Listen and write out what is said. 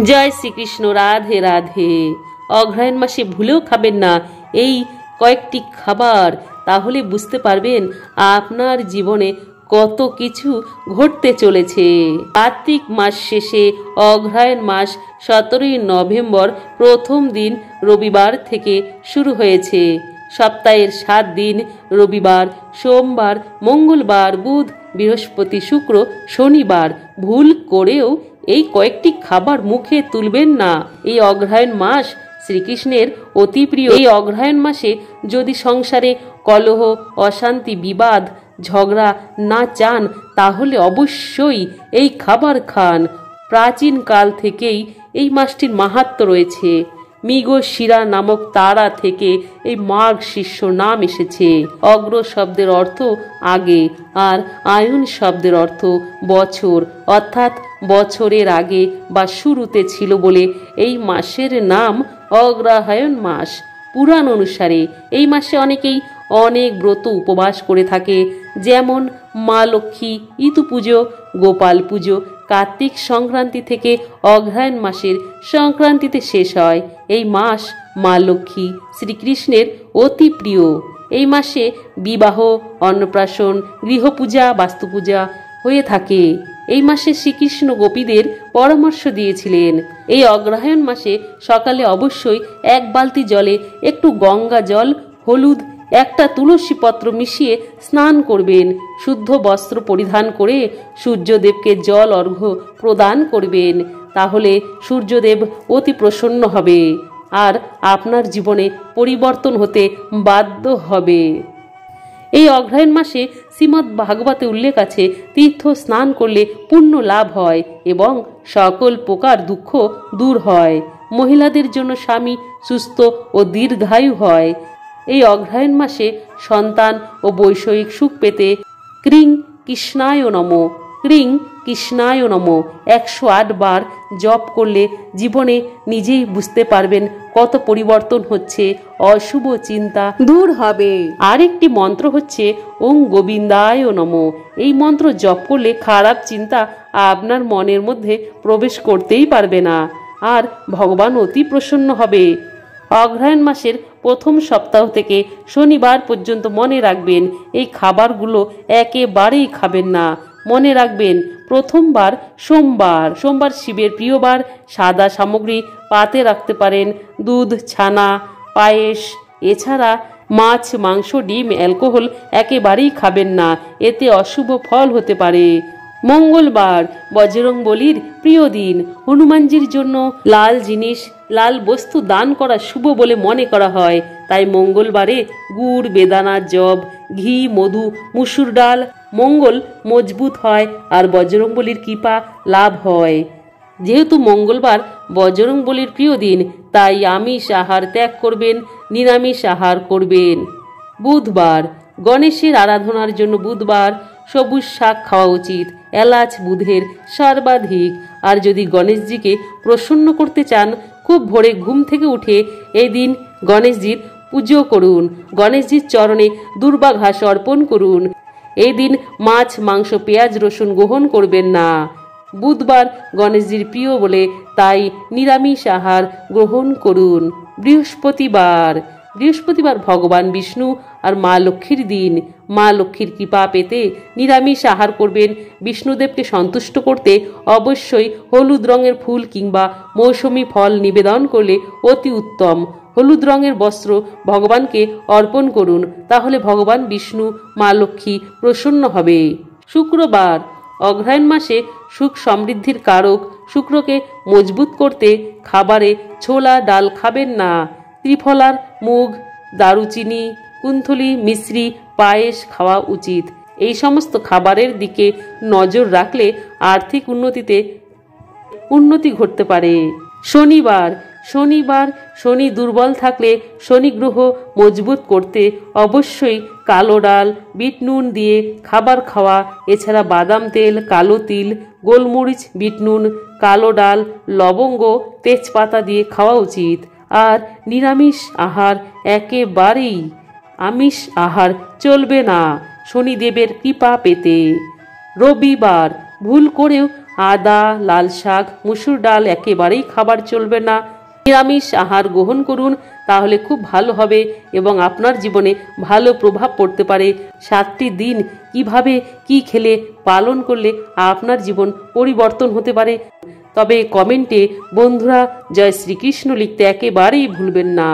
জয় শ্রীকৃষ্ণ। রাধে রাধে। অগ্রহায়ণ মাসে ভুলেও খাবেন না এই কয়েকটি খাবার, তাহলে বুঝতে পারবেন আপনার জীবনে কত কিছু ঘটতে চলেছে। কার্তিক মাস শেষে অগ্রহায়ণ মাস 17ই নভেম্বর প্রথম দিন রবিবার থেকে শুরু হয়েছে। সপ্তাহের 7 দিন রবিবার, সোমবার, মঙ্গলবার, বুধ, বৃহস্পতি, শুক্র, শনিবার ভুল করেও এই কয়েকটি খাবার মুখে তুলবেন না। এই অগ্রহায়ণ মাস শ্রীকৃষ্ণের অতি প্রিয়। এই অগ্রহায়ণ মাসে যদি সংসারে কলহ, অশান্তি, বিবাদ, ঝগড়া না চান, তাহলে অবশ্যই এই খাবার খান। প্রাচীন কাল থেকেই এই মাসটির মাহাত্ম্য রয়েছে। মৃগশিরা নামক তারা থেকে এই মাঘ শীর্ষ নাম এসেছে। অগ্র শব্দের অর্থ আগে, আর আয়ন শব্দের অর্থ বছর, অর্থাৎ বছরের আগে বা শুরুতে ছিল বলে এই মাসের নাম অগ্রহায়ণ মাস। পুরাণ অনুসারে এই মাসে অনেকেই অনেক ব্রত উপবাস করে থাকে, যেমন মা লক্ষ্মী ইতু পুজো, গোপাল পুজো। কার্তিক সংক্রান্তি থেকে অগ্রহায়ণ মাসের সংক্রান্তিতে শেষ হয়। এই মাস মা লক্ষ্মী শ্রীকৃষ্ণের অতি প্রিয়। এই মাসে বিবাহ, অন্নপ্রাশন, গৃহপূজা, বাস্তুপূজা হয়ে থাকে। এই মাসে শ্রীকৃষ্ণ গোপীদের পরামর্শ দিয়েছিলেন। এই অগ্রহায়ণ মাসে সকালে অবশ্যই 1 বালতি জলে একটু গঙ্গা জল, হলুদ, একটা তুলসী পত্র মিশিয়ে স্নান করবেন। শুদ্ধ বস্ত্র পরিধান করে সূর্যদেবকে জল অর্ঘ্য প্রদান করবেন। তাহলে সূর্যদেব অতি প্রসন্ন হবে আর আপনার জীবনে পরিবর্তন হতে বাধ্য হবে। এই অগ্রহায়ণ মাসে শ্রীমদ্ ভাগবতে উল্লেখ আছে, তীর্থ স্নান করলে পুণ্য লাভ হয় এবং সকল প্রকার দুঃখ দূর হয়। মহিলাদের জন্য স্বামী সুস্থ ও দীর্ঘায়ু হয়। এই অগ্রহায়ণ মাসে সন্তান ও বৈষয়িক সুখ পেতে ক্রিং কৃষ্ণায় নমঃ, ক্রিং কৃষ্ণায় নমঃ 108 বার জপ করলে জীবনে নিজেই বুঝতে পারবেন কত পরিবর্তন হচ্ছে। অশুভ চিন্তা দূর হবে। আরেকটি মন্ত্র হচ্ছে ওং গোবিন্দায় নমঃ। এই মন্ত্র জপ করলে খারাপ চিন্তা আপনার মনের মধ্যে প্রবেশ করতেই পারবে না আর ভগবান অতি প্রসন্ন হবে। অগ্রহায়ণ মাসের প্রথম সপ্তাহ থেকে শনিবার পর্যন্ত মনে রাখবেন এই খাবারগুলো একেবারেই খাবেন না। মনে রাখবেন প্রথমবার সোমবার। সোমবার শিবের প্রিয়বার। সাদা সামগ্রী পাতে রাখতে পারেন, দুধ, ছানা, পায়েস। এছাড়া মাছ, মাংস, ডিম, অ্যালকোহল একেবারেই খাবেন না, এতে অশুভ ফল হতে পারে। মঙ্গলবার বজরংবলীর প্রিয় দিন। হনুমানজির জন্য লাল জিনিস, লাল বস্তু দান করা শুভ বলে মনে করা হয়। তাই মঙ্গলবারে গুড়, বেদানা, জব, ঘি, মধু, মুসুর ডাল মঙ্গল মজবুত হয় আর বজরংবলীর কৃপা লাভ হয়। যেহেতু মঙ্গলবার বজরংবলীর প্রিয় দিন, তাই আমিষ আহার ত্যাগ করবেন, নিরামিষ আহার করবেন। বুধবার গণেশের আরাধনার জন্য বুধবার সবুজ শাক খাওয়া উচিত। এলাচ বুধের সর্বাধিক। আর যদি গণেশজিকে প্রসন্ন করতে চান, খুব ভোরে ঘুম থেকে উঠে এই দিন গণেশজির পুজো করুন। গণেশজির চরণে দুর্বা ঘাস অর্পণ করুন। এই দিন মাছ, মাংস, পেঁয়াজ, রসুন গ্রহণ করবেন না। বুধবার গণেশজির প্রিয় বলে তাই নিরামিষ আহার গ্রহণ করুন। বৃহস্পতিবার বৃহস্পতিবার ভগবান বিষ্ণু আর মা লক্ষ্মীর দিন। মা লক্ষ্মীর কৃপা পেতে নিরামিষ আহার করবেন। বিষ্ণুদেবকে সন্তুষ্ট করতে অবশ্যই হলুদ রঙের ফুল কিংবা মৌসুমি ফল নিবেদন করলে অতি উত্তম। হলুদ রঙের বস্ত্র ভগবানকে অর্পণ করুন, তাহলে ভগবান বিষ্ণু, মা লক্ষ্মী প্রসন্ন হবে। শুক্রবার অগ্রহায়ণ মাসে সুখ সমৃদ্ধির কারক। শুক্রকে মজবুত করতে খাবারে ছোলা ডাল খাবেন না। ত্রিফলার, মুগ, দারুচিনি, কুন্থলি, মিশ্রি, পায়েস খাওয়া উচিত। এই সমস্ত খাবারের দিকে নজর রাখলে আর্থিক উন্নতি ঘটতে পারে। শনিবার শনি দুর্বল থাকলে শনি গ্রহ মজবুত করতে অবশ্যই কালো ডাল, বিট নুন দিয়ে খাবার খাওয়া। এছাড়া বাদাম তেল, কালো তিল, গোলমরিচ, বিট নুন, কালো ডাল, লবঙ্গ, তেজপাতা দিয়ে খাওয়া উচিত। আর নিরামিষ আহার একেবারেই আমিষ আহার চলবে না শনিদেবের কৃপা পেতে। রবিবার ভুল করেও আদা, লাল শাক, মুসুর ডাল একেবারেই খাবার চলবে না। নিরামিষ আহার গ্রহণ করুন, তাহলে খুব ভালো হবে এবং আপনার জীবনে ভালো প্রভাব পড়তে পারে। 7টি দিন কিভাবে কি খেলে পালন করলে আপনার জীবন পরিবর্তন হতে পারে। তবে কমেন্টে বন্ধুরা জয় শ্রীকৃষ্ণ লিখতে একেবারেই ভুলবেন না।